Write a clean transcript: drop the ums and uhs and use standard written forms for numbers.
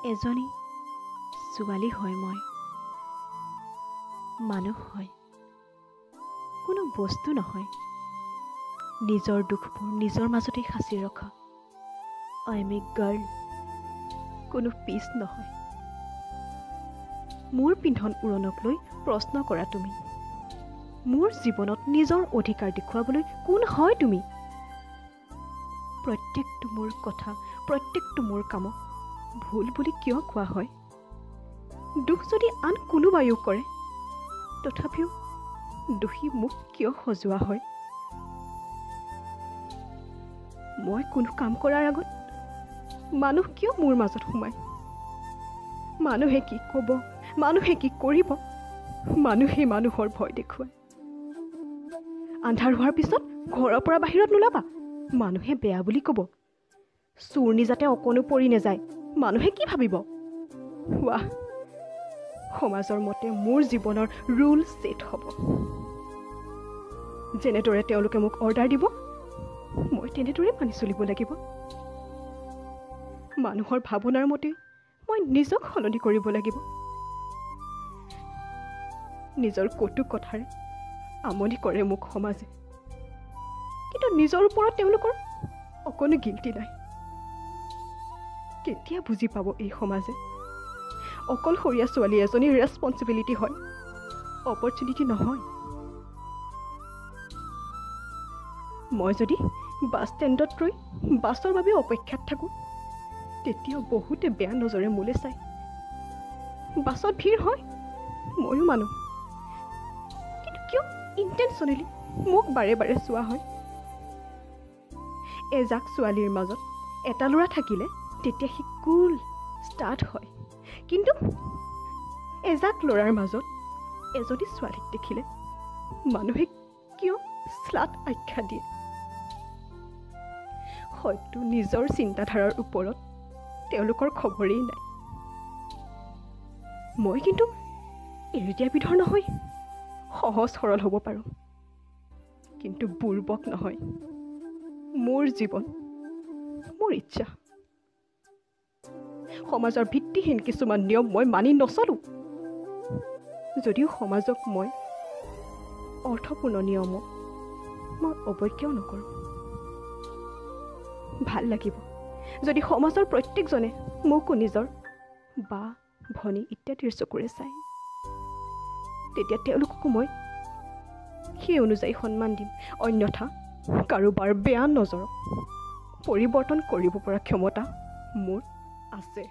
এজনী ছোৱালী হয় মই, মানুহ হয়, কোনো বস্তু নহয়। নিজৰ দুখবোৰ নিজৰ মাজতেই সাঁচি ৰখা আই এম এ গাৰ্ল, কোনো পিচ নহয়। মোৰ পিন্ধন উৰণক লৈ প্ৰশ্ন কৰা তুমি, মোৰ জীৱনত নিজৰ অধিকাৰ দেখুৱাবলৈ কোন হয় তুমি? প্ৰত্যেকটো মোৰ কথা, প্ৰত্যেকটো মোৰ কামক ভুল বুলি কিয় কোৱা হয়? দুখ যদি আন কোনোবায়ো কৰে, তথাপিও দোষী মোক কিয় সজোৱা হয়? মই কোনো কাম কৰাৰ আগত মানুহ কিয় মোৰ মাজত সোমায়? মানুহে কি ক'ব, মানুহে কি কৰিব, মানুহে মানুহৰ ভয় দেখুৱায়। আন্ধাৰ হোৱাৰ পিছত ঘৰৰ পৰা বাহিৰত নোলাবা, মানুহে বেয়া বুলি ক'ব। চুৰ্ণি যাতে অকণো পৰি নাযায়, মানুহে কি ভাবিব? ৱাহ, সমাজৰ মতে মোৰ জীৱনৰ ৰুল ছেট হ'ব। যেনেদৰে তেওঁলোকে মোক অৰ্ডাৰ দিব, মই তেনেদৰে মানি চলিব লাগিব। মানুহৰ ভাৱনাৰ মতে মই নিজক সলনি কৰিব লাগিব। নিজৰ কটু কথাৰে আমনি কৰে মোক সমাজে, কিন্তু নিজৰ ওপৰত তেওঁলোকৰ অকণো গিল্টি নাই। কেতিয়া বুজি পাব এই সমাজে অকলশৰীয়া ছোৱালী এজনীৰ ৰেছপঞ্চিবিলিটি হয়, অপৰচুনিটি নহয়। মই যদি বাছ ষ্টেণ্ডত ৰৈ বাছৰ বাবে অপেক্ষাত থাকোঁ, তেতিয়াও বহুতে বেয়া নজৰে মোলৈ চায়। বাছত ভিৰ হয়, ময়ো মানো, কিন্তু কিয় ইণ্টেনশ্যনেলি মোক বাৰে বাৰে চোৱা হয়? এজাক ছোৱালীৰ মাজত এটা ল'ৰা থাকিলে তেতিয়া সি কুল ষ্টাৰ্ট হয়, কিন্তু এজাক ল'ৰাৰ মাজত এজনী ছোৱালীক দেখিলে মানুহে কিয় শ্লাট আখ্যা দিয়ে? হয়তো নিজৰ চিন্তাধাৰাৰ ওপৰত তেওঁলোকৰ খবৰেই নাই। মই কিন্তু এৰি দিয়া বিধৰ নহয়, সহজ সৰল হ'ব পাৰোঁ, কিন্তু বুৰ্বক নহয়। মোৰ জীৱন, মোৰ ইচ্ছা। সমাজৰ ভিত্তিহীন কিছুমান নিয়ম মই মানি নচলোঁ, যদিও সমাজক মই অৰ্থপূৰ্ণ নিয়মক মই অৱজ্ঞাও নকৰোঁ। ভাল লাগিব যদি সমাজৰ প্ৰত্যেকজনে মোকো নিজৰ বা ভনী ইত্যাদিৰ চকুৰে চায়, তেতিয়া তেওঁলোককো মই সেই অনুযায়ী সন্মান দিম। অন্যথা কাৰোবাৰ বেয়া নজৰক পৰিৱৰ্তন কৰিব পৰা ক্ষমতা মোৰ আছে।